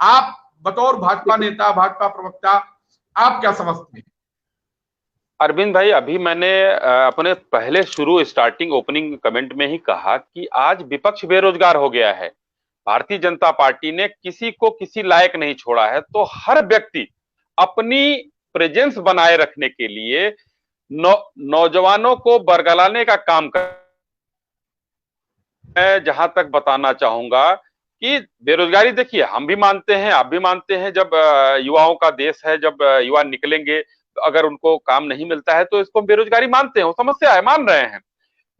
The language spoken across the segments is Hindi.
आप बतौर भाजपा नेता, भाजपा प्रवक्ता, आप क्या समझते हैं? अरविंद भाई, अभी मैंने अपने पहले शुरू स्टार्टिंग ओपनिंग कमेंट में ही कहा कि आज विपक्ष बेरोजगार हो गया है। भारतीय जनता पार्टी ने किसी को किसी लायक नहीं छोड़ा है, तो हर व्यक्ति अपनी प्रेजेंस बनाए रखने के लिए नौजवानों को बरगलाने का काम कर। मैं जहां तक बताना चाहूंगा कि बेरोजगारी, देखिए हम भी मानते हैं, आप भी मानते हैं, जब युवाओं का देश है, जब युवा निकलेंगे तो अगर उनको काम नहीं मिलता है तो इसको बेरोजगारी मानते हैं, वो समस्या है, मान रहे हैं।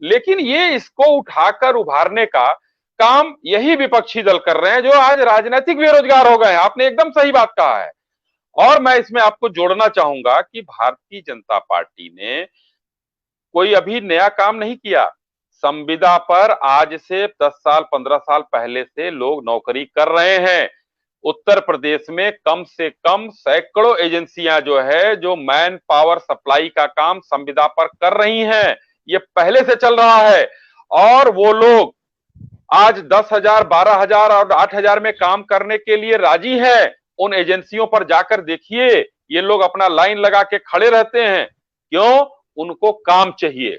लेकिन ये इसको उठाकर उभारने का काम यही विपक्षी दल कर रहे हैं, जो आज राजनीतिक बेरोजगार हो गए हैं। आपने एकदम सही बात कहा है। और मैं इसमें आपको जोड़ना चाहूंगा कि भारतीय जनता पार्टी ने कोई अभी नया काम नहीं किया। संविदा पर आज से 10 साल 15 साल पहले से लोग नौकरी कर रहे हैं। उत्तर प्रदेश में कम से कम सैकड़ों एजेंसियां जो है, जो मैन पावर सप्लाई का काम संविदा पर कर रही हैं, ये पहले से चल रहा है। और वो लोग आज 10,000 12,000 और 8,000 में काम करने के लिए राजी है। उन एजेंसियों पर जाकर देखिए, ये लोग अपना लाइन लगा के खड़े रहते हैं। क्यों? उनको काम चाहिए,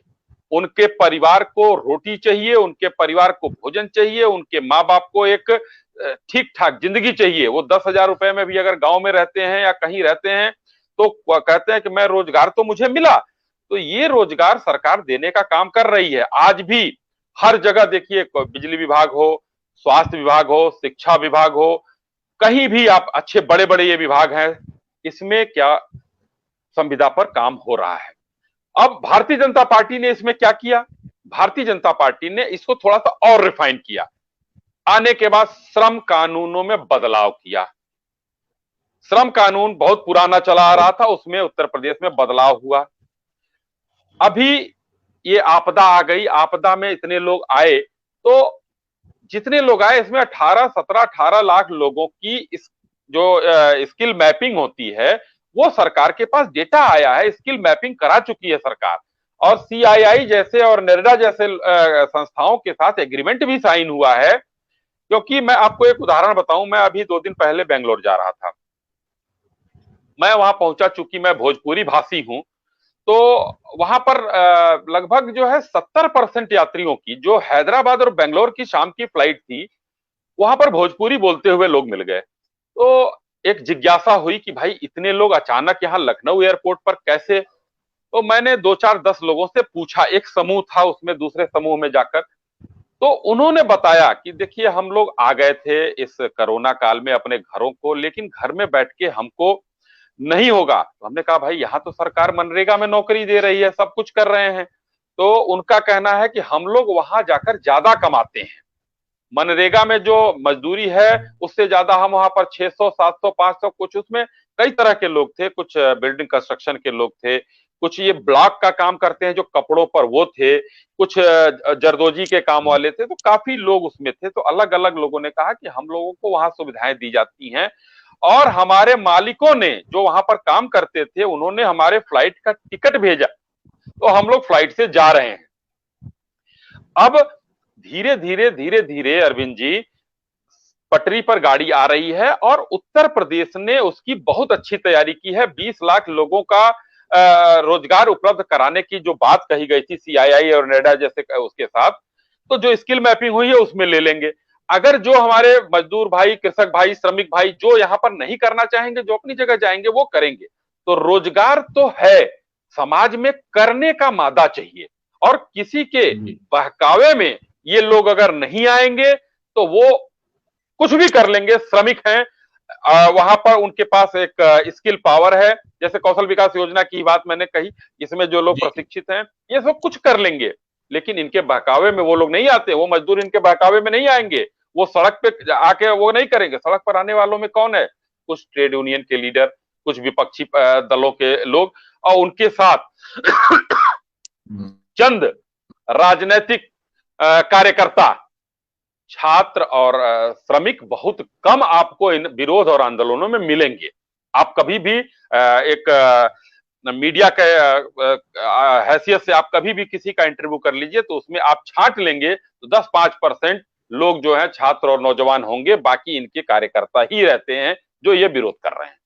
उनके परिवार को रोटी चाहिए, उनके परिवार को भोजन चाहिए, उनके माँ बाप को एक ठीक ठाक जिंदगी चाहिए। वो 10,000 रुपए में भी अगर गांव में रहते हैं या कहीं रहते हैं तो कहते हैं कि मैं रोजगार तो मुझे मिला। तो ये रोजगार सरकार देने का काम कर रही है। आज भी हर जगह देखिए, बिजली विभाग हो, स्वास्थ्य विभाग हो, शिक्षा विभाग हो, कहीं भी आप अच्छे बड़े बड़े ये विभाग हैं, इसमें क्या संविदा पर काम हो रहा है। अब भारतीय जनता पार्टी ने इसमें क्या किया? भारतीय जनता पार्टी ने इसको थोड़ा सा और रिफाइन किया। आने के बाद श्रम कानूनों में बदलाव किया। श्रम कानून बहुत पुराना चला आ रहा था, उसमें उत्तर प्रदेश में बदलाव हुआ। अभी ये आपदा आ गई, आपदा में इतने लोग आए, तो जितने लोग आए इसमें 18 लाख लोगों की इस जो स्किल मैपिंग होती है, वो सरकार के पास डेटा आया है, स्किल मैपिंग करा चुकी है सरकार। और सीआईआई जैसे और नेरेडा जैसे संस्थाओं के साथ एग्रीमेंट भी साइन हुआ है। क्योंकि मैं आपको एक उदाहरण बताऊं, मैं अभी 2 दिन पहले बेंगलोर जा रहा था। मैं वहां पहुंचा, चूंकि मैं भोजपुरी भाषी हूं, तो वहां पर लगभग जो है 70% यात्रियों की, जो हैदराबाद और बेंगलोर की शाम की फ्लाइट थी, वहां पर भोजपुरी बोलते हुए लोग मिल गए। तो एक जिज्ञासा हुई कि भाई इतने लोग अचानक यहाँ लखनऊ एयरपोर्ट पर कैसे? तो मैंने 2 4 10 लोगों से पूछा, एक समूह था, उसमें दूसरे समूह में जाकर तो उन्होंने बताया कि देखिए हम लोग आ गए थे इस कोरोना काल में अपने घरों को, लेकिन घर में बैठ के हमको नहीं होगा। तो हमने कहा भाई यहाँ तो सरकार मनरेगा में नौकरी दे रही है, सब कुछ कर रहे हैं। तो उनका कहना है कि हम लोग वहां जाकर ज्यादा कमाते हैं। मनरेगा में जो मजदूरी है उससे ज्यादा हम वहां पर 600 700 500, कुछ उसमें कई तरह के लोग थे, कुछ बिल्डिंग कंस्ट्रक्शन के लोग थे, कुछ ये ब्लॉक का काम करते हैं जो कपड़ों पर वो थे, कुछ जरदोजी के काम वाले थे। तो काफी लोग उसमें थे। तो अलग अलग लोगों ने कहा कि हम लोगों को वहां सुविधाएं दी जाती हैं, और हमारे मालिकों ने जो वहां पर काम करते थे उन्होंने हमारे फ्लाइट का टिकट भेजा, तो हम लोग फ्लाइट से जा रहे हैं। अब धीरे धीरे अरविंद जी, पटरी पर गाड़ी आ रही है और उत्तर प्रदेश ने उसकी बहुत अच्छी तैयारी की है। 20 लाख लोगों का रोजगार उपलब्ध कराने की जो बात कही गई थी सीआईआई और नेडा जैसे उसके साथ, तो जो स्किल मैपिंग हुई है उसमें ले लेंगे। अगर जो हमारे मजदूर भाई, कृषक भाई, श्रमिक भाई जो यहाँ पर नहीं करना चाहेंगे, जो अपनी जगह जाएंगे, वो करेंगे। तो रोजगार तो है, समाज में करने का मादा चाहिए। और किसी के बहकावे में ये लोग अगर नहीं आएंगे तो वो कुछ भी कर लेंगे। श्रमिक हैं, वहां पर उनके पास एक स्किल पावर है, जैसे कौशल विकास योजना की बात मैंने कही, इसमें जो लोग जी। प्रशिक्षित हैं ये सब कुछ कर लेंगे। लेकिन इनके बहकावे में वो लोग नहीं आते, वो मजदूर इनके बहकावे में नहीं आएंगे, वो सड़क पे आके वो नहीं करेंगे। सड़क पर आने वालों में कौन है? कुछ ट्रेड यूनियन के लीडर, कुछ विपक्षी दलों के लोग, और उनके साथ चंद राजनीतिक कार्यकर्ता। छात्र और श्रमिक बहुत कम आपको इन विरोध और आंदोलनों में मिलेंगे। आप कभी भी एक मीडिया के हैसियत से आप कभी भी किसी का इंटरव्यू कर लीजिए, तो उसमें आप छांट लेंगे तो 10-5% लोग जो है छात्र और नौजवान होंगे, बाकी इनके कार्यकर्ता ही रहते हैं जो ये विरोध कर रहे हैं।